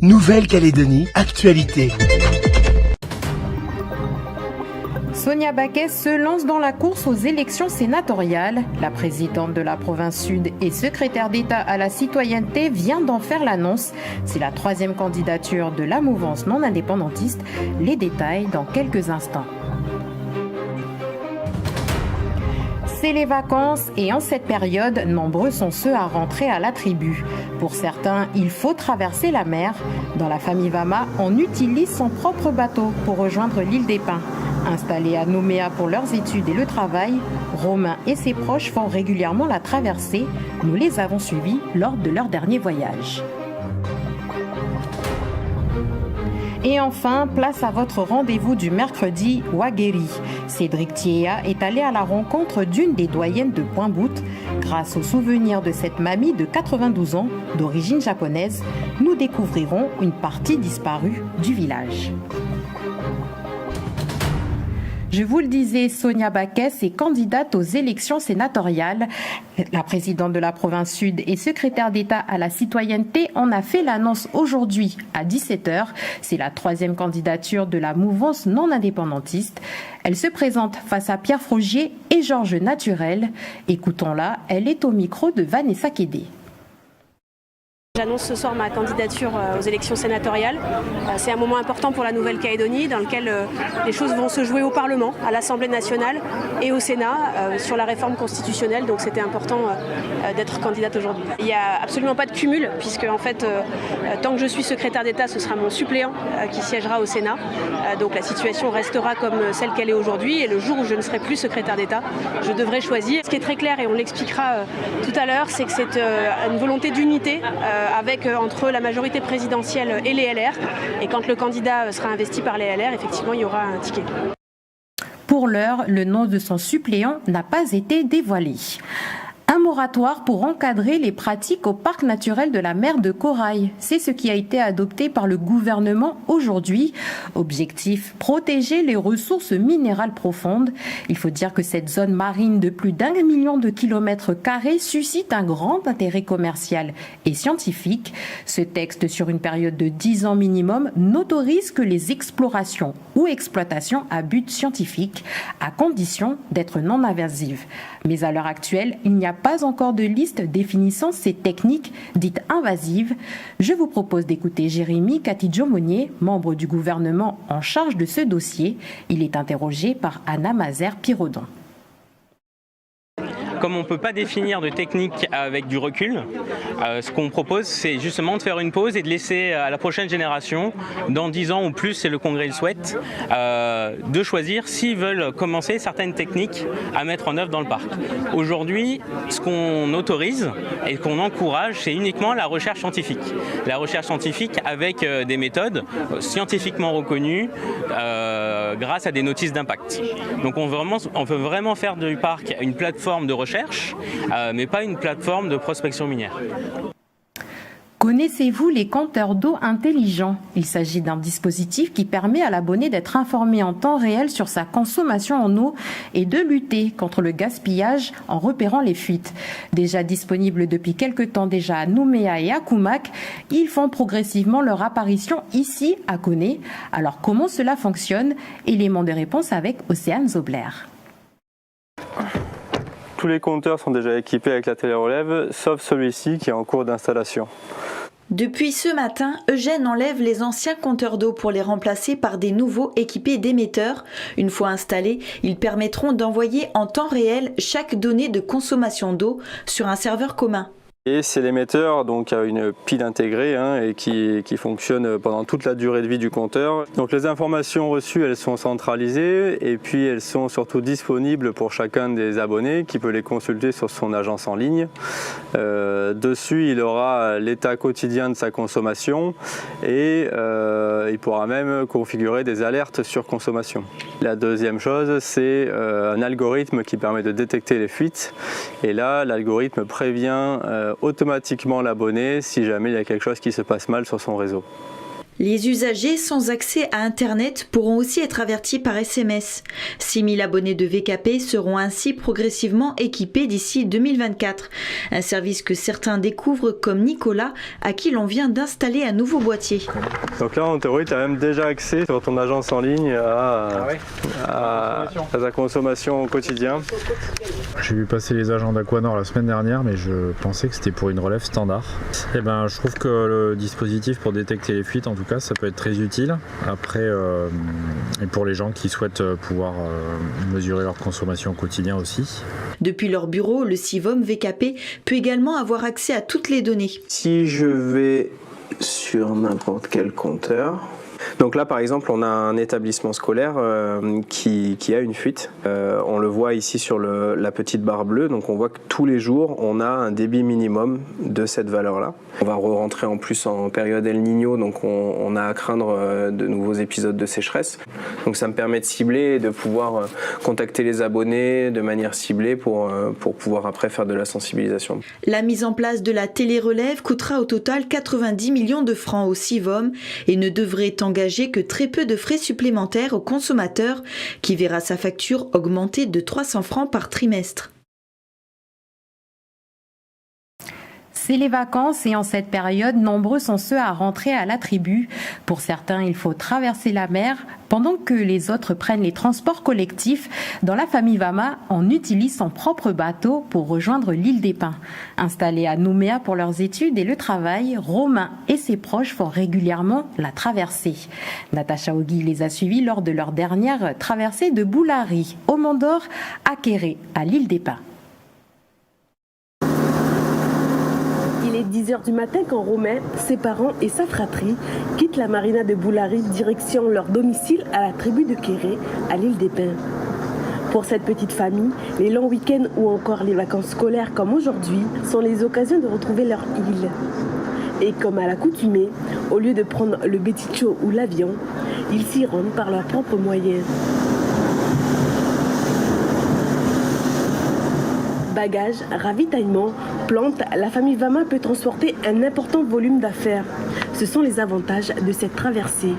Nouvelle-Calédonie, actualité. Sonia Baquès se lance dans la course aux élections sénatoriales. La présidente de la province sud et secrétaire d'État à la citoyenneté vient d'en faire l'annonce. C'est la 3e candidature de la mouvance non indépendantiste. Les détails dans quelques instants. C'est les vacances et en cette période, nombreux sont ceux à rentrer à la tribu. Pour certains, il faut traverser la mer. Dans la famille Vama, on utilise son propre bateau pour rejoindre l'île des Pins. Installés à Nouméa pour leurs études et le travail, Romain et ses proches font régulièrement la traversée. Nous les avons suivis lors de leur dernier voyage. Et enfin, place à votre rendez-vous du mercredi, Wageri. Cédric Thiéa est allé à la rencontre d'une des doyennes de Pointe-Boute. Grâce aux souvenirs de cette mamie de 92 ans, d'origine japonaise, nous découvrirons une partie disparue du village. Je vous le disais, Sonia Baquès est candidate aux élections sénatoriales. La présidente de la province sud et secrétaire d'État à la citoyenneté en a fait l'annonce aujourd'hui à 17h. C'est la 3e candidature de la mouvance non indépendantiste. Elle se présente face à Pierre Frogier et Georges Naturel. Écoutons-la, elle est au micro de Vanessa Kédé. J'annonce ce soir ma candidature aux élections sénatoriales. C'est un moment important pour la Nouvelle-Calédonie dans lequel les choses vont se jouer au Parlement, à l'Assemblée nationale et au Sénat sur la réforme constitutionnelle. Donc c'était important d'être candidate aujourd'hui. Il n'y a absolument pas de cumul puisque en fait, tant que je suis secrétaire d'État, ce sera mon suppléant qui siégera au Sénat. Donc la situation restera comme celle qu'elle est aujourd'hui et le jour où je ne serai plus secrétaire d'État, je devrai choisir. Ce qui est très clair et on l'expliquera tout à l'heure, c'est que c'est une volonté d'unité avec entre la majorité présidentielle et les LR. Et quand le candidat sera investi par les LR, effectivement, il y aura un ticket. Pour l'heure, le nom de son suppléant n'a pas été dévoilé. Un moratoire pour encadrer les pratiques au parc naturel de la mer de Corail. C'est ce qui a été adopté par le gouvernement aujourd'hui. Objectif, protéger les ressources minérales profondes. Il faut dire que cette zone marine de plus d'1 million de kilomètres carrés suscite un grand intérêt commercial et scientifique. Ce texte, sur une période de 10 ans minimum, n'autorise que les explorations ou exploitations à but scientifique, à condition d'être non invasives. Mais à l'heure actuelle, il n'y a pas encore de liste définissant ces techniques dites invasives. Je vous propose d'écouter Jérémy Katidjo-Monnier, membre du gouvernement en charge de ce dossier. Il est interrogé par Anna Mazer-Pirodon. Comme on ne peut pas définir de technique avec du recul, ce qu'on propose, c'est justement de faire une pause et de laisser à la prochaine génération, dans 10 ans ou plus, c'est le Congrès le souhaite, de choisir s'ils veulent commencer certaines techniques à mettre en œuvre dans le parc. Aujourd'hui, ce qu'on autorise et qu'on encourage, c'est uniquement la recherche scientifique. La recherche scientifique avec des méthodes scientifiquement reconnues grâce à des notices d'impact. Donc on veut vraiment faire du parc une plateforme de recherche, mais pas une plateforme de prospection minière. Connaissez-vous les compteurs d'eau intelligents? Il s'agit d'un dispositif qui permet à l'abonné d'être informé en temps réel sur sa consommation en eau et de lutter contre le gaspillage en repérant les fuites. Déjà disponibles depuis quelque temps déjà à Nouméa et à Koumak, ils font progressivement leur apparition ici à Koné. Alors comment cela fonctionne? Élément de réponse avec Océane Zobler. Tous les compteurs sont déjà équipés avec la télérelève, sauf celui-ci qui est en cours d'installation. Depuis ce matin, Eugène enlève les anciens compteurs d'eau pour les remplacer par des nouveaux équipés d'émetteurs. Une fois installés, ils permettront d'envoyer en temps réel chaque donnée de consommation d'eau sur un serveur commun. Et c'est l'émetteur, donc a une pile intégrée et qui fonctionne pendant toute la durée de vie du compteur. Donc les informations reçues, elles sont centralisées et puis elles sont surtout disponibles pour chacun des abonnés qui peut les consulter sur son agence en ligne. Dessus, il aura l'état quotidien de sa consommation et il pourra même configurer des alertes sur consommation. La deuxième chose, c'est un algorithme qui permet de détecter les fuites. Et là, l'algorithme prévient automatiquement l'abonné si jamais il y a quelque chose qui se passe mal sur son réseau. Les usagers sans accès à Internet pourront aussi être avertis par SMS. 6000 abonnés de VKP seront ainsi progressivement équipés d'ici 2024. Un service que certains découvrent comme Nicolas, à qui l'on vient d'installer un nouveau boîtier. Donc là, en théorie, tu as même déjà accès sur ton agence en ligne à ta consommation au quotidien. J'ai vu passer les agents d'Aquanor la semaine dernière, mais je pensais que c'était pour une relève standard. Et ben, je trouve que le dispositif pour détecter les fuites, en tout cas, ça peut être très utile. Après, et pour les gens qui souhaitent pouvoir mesurer leur consommation au quotidien aussi. Depuis leur bureau, le Sivom VKP peut également avoir accès à toutes les données. Si je vais sur n'importe quel compteur, donc là par exemple on a un établissement scolaire qui a une fuite, on le voit ici sur la petite barre bleue, donc on voit que tous les jours on a un débit minimum de cette valeur là. On va rentrer en plus en période El Niño, donc on a à craindre de nouveaux épisodes de sécheresse. Donc ça me permet de cibler et de pouvoir contacter les abonnés de manière ciblée pour pouvoir après faire de la sensibilisation. La mise en place de la télérelève coûtera au total 90 millions de francs au Sivom et ne devrait engager que très peu de frais supplémentaires au consommateur qui verra sa facture augmenter de 300 francs par trimestre. C'est les vacances et en cette période, nombreux sont ceux à rentrer à la tribu. Pour certains, il faut traverser la mer, pendant que les autres prennent les transports collectifs. Dans la famille Vama, on utilise son propre bateau pour rejoindre l'île des Pins. Installés à Nouméa pour leurs études et le travail, Romain et ses proches font régulièrement la traversée. Natacha Ogui les a suivis lors de leur dernière traversée de Boulari, au Mont d'Or, à Kéré, à l'île des Pins. Il est 10h du matin quand Romain, ses parents et sa fratrie quittent la marina de Boulari direction leur domicile à la tribu de Kéré, à l'île des Pins. Pour cette petite famille, les longs week-ends ou encore les vacances scolaires comme aujourd'hui sont les occasions de retrouver leur île. Et comme à l'accoutumée, au lieu de prendre le béticho ou l'avion, ils s'y rendent par leurs propres moyens. Bagages, ravitaillement, plantes, la famille Vama peut transporter un important volume d'affaires. Ce sont les avantages de cette traversée.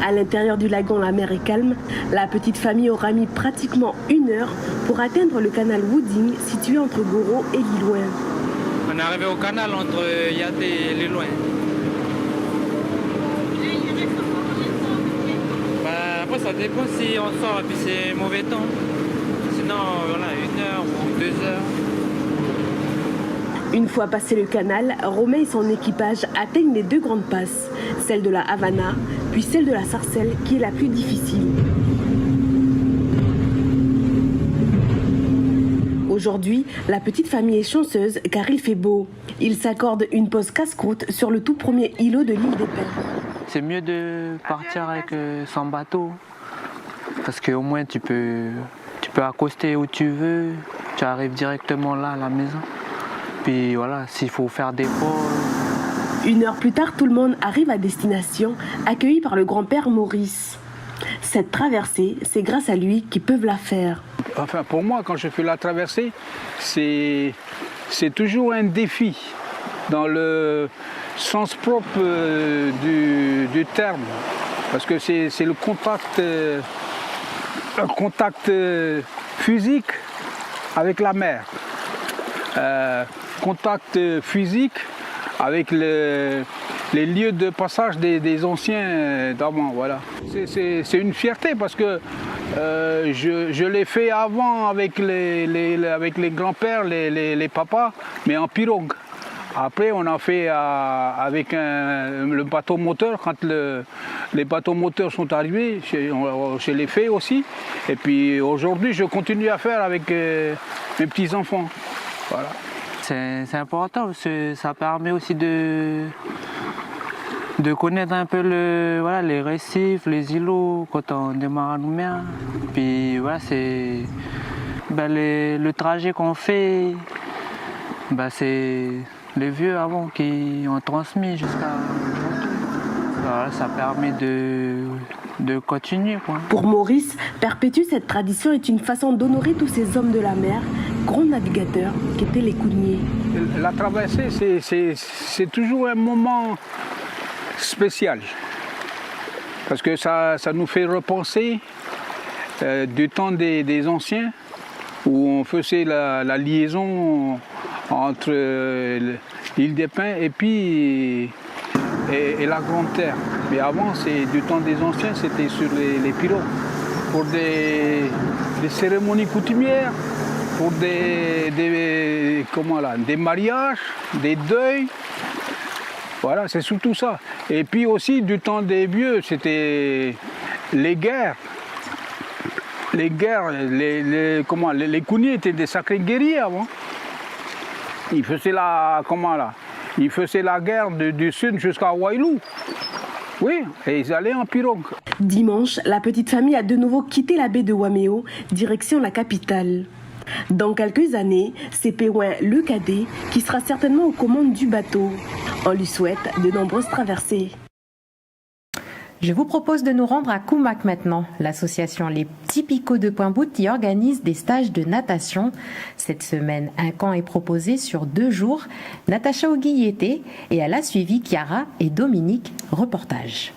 À l'intérieur du lagon, la mer est calme. La petite famille aura mis pratiquement 1 heure pour atteindre le canal Wooding situé entre Goro et Lilouin. On est arrivé au canal entre Yaté et Lilouin. Après ça dépend si on sort et puis c'est mauvais temps. Sinon, voilà, 1 heure ou 2 heures. Une fois passé le canal, Romain et son équipage atteignent les 2 grandes passes, celle de la Havana, puis celle de la Sarcelle, qui est la plus difficile. Aujourd'hui, la petite famille est chanceuse car il fait beau. Ils s'accordent une pause casse-croûte sur le tout premier îlot de l'île des Pins. C'est mieux de partir avec son bateau, parce qu'au moins tu peux accoster où tu veux, tu arrives directement là à la maison. Puis voilà, s'il faut faire des pauses. 1 heure plus tard, tout le monde arrive à destination, accueilli par le grand-père Maurice. Cette traversée, c'est grâce à lui qu'ils peuvent la faire. Enfin, pour moi, quand je fais la traversée, c'est toujours un défi, dans le sens propre du terme. Parce que c'est le contact physique avec la mer. Contact physique avec les lieux de passage des anciens d'avant. Voilà. C'est une fierté parce que je l'ai fait avant avec les grands-pères, les papas, mais en pirogue. Après, on a fait avec le bateau moteur. Quand les bateaux moteurs sont arrivés, je l'ai fait aussi. Et puis aujourd'hui, je continue à faire avec mes petits-enfants. Voilà. C'est important parce que ça permet aussi de connaître un peu les récifs, les îlots quand on démarre à Nouméa. Puis voilà, c'est le trajet qu'on fait, c'est les vieux avant qui ont transmis jusqu'à aujourd'hui. Voilà, ça permet de continuer, quoi. Pour Maurice, perpétuer cette tradition est une façon d'honorer tous ces hommes de la mer, grands navigateurs qui étaient les coudniers. La traversée, c'est toujours un moment spécial. parce que ça nous fait repenser du temps des anciens, où on faisait la liaison entre l'île des Pins et puis et la Grande Terre. Mais avant, c'est du temps des anciens, c'était sur les pirogues, pour des cérémonies coutumières, pour des mariages, des deuils. Voilà, c'est surtout ça. Et puis aussi, du temps des vieux, c'était les guerres. Les guerres, les Kouniers étaient des sacrés guerriers avant. Ils faisaient la guerre du sud jusqu'à Wailou. Oui, et ils allaient en pirogue. Dimanche, la petite famille a de nouveau quitté la baie de Wameo, direction la capitale. Dans quelques années, c'est Péouin le cadet qui sera certainement aux commandes du bateau. On lui souhaite de nombreuses traversées. Je vous propose de nous rendre à Koumak maintenant. L'association Les Petits Picots de Pointe-Bout y organise des stages de natation. Cette semaine, un camp est proposé sur 2 jours. Natacha Ogui y était et elle a suivi Chiara et Dominique. Reportage.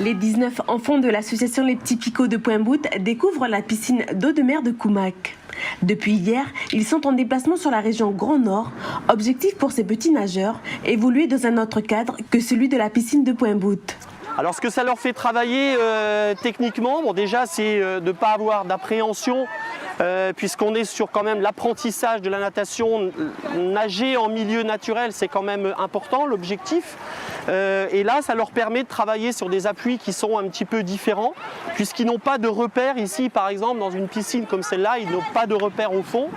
Les 19 enfants de l'association Les Petits Picots de Pointe-Bout découvrent la piscine d'eau de mer de Koumak. Depuis hier, ils sont en déplacement sur la région Grand Nord. Objectif pour ces petits nageurs, évoluer dans un autre cadre que celui de la piscine de Pointe-Bout. Alors ce que ça leur fait travailler techniquement, bon déjà c'est de ne pas avoir d'appréhension puisqu'on est sur quand même l'apprentissage de la natation. Nager en milieu naturel, c'est quand même important, l'objectif. Et là, ça leur permet de travailler sur des appuis qui sont un petit peu différents, puisqu'ils n'ont pas de repères ici, par exemple, dans une piscine comme celle-là, ils n'ont pas de repères au fond.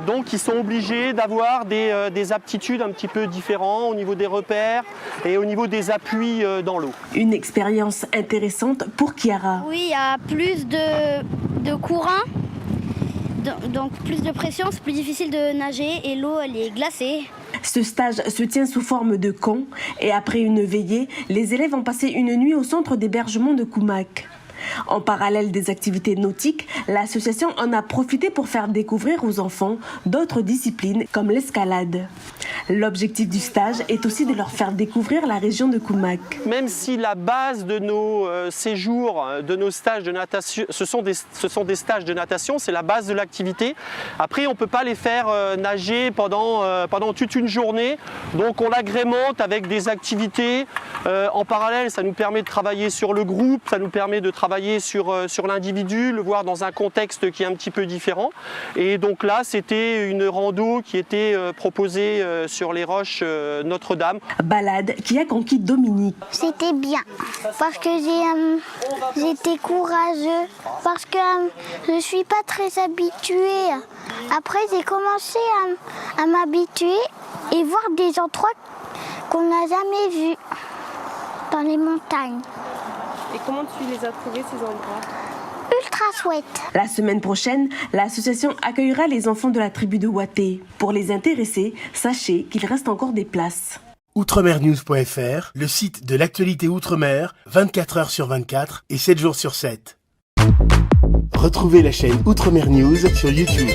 Donc ils sont obligés d'avoir des aptitudes un petit peu différentes au niveau des repères et au niveau des appuis dans l'eau. Une expérience intéressante pour Chiara. Oui, il y a plus de courant. Donc plus de pression, c'est plus difficile de nager et l'eau elle est glacée. Ce stage se tient sous forme de camp et après une veillée, les élèves ont passé une nuit au centre d'hébergement de Koumak. En parallèle des activités nautiques, l'association en a profité pour faire découvrir aux enfants d'autres disciplines comme l'escalade. L'objectif du stage est aussi de leur faire découvrir la région de Koumak. Même si la base de nos séjours, de nos stages de natation, ce sont des stages de natation, c'est la base de l'activité. Après, on ne peut pas les faire nager pendant toute une journée. Donc on l'agrémente avec des activités. En parallèle, ça nous permet de travailler sur le groupe, ça nous permet de travailler sur l'individu, le voir dans un contexte qui est un petit peu différent. Et donc là, c'était une rando qui était proposée sur les roches Notre-Dame. Balade qui a conquis Dominique. C'était bien parce que j'étais courageux, parce que je ne suis pas très habituée. Après, j'ai commencé à m'habituer et voir des endroits qu'on n'a jamais vus dans les montagnes. Et comment tu les as trouvés ces endroits ? Ultra chouette. La semaine prochaine, l'association accueillera les enfants de la tribu de Waté. Pour les intéresser, sachez qu'il reste encore des places. Outremernews.fr, le site de l'actualité Outre-mer, 24 heures sur 24 et 7 jours sur 7. Retrouvez la chaîne Outremer News sur YouTube.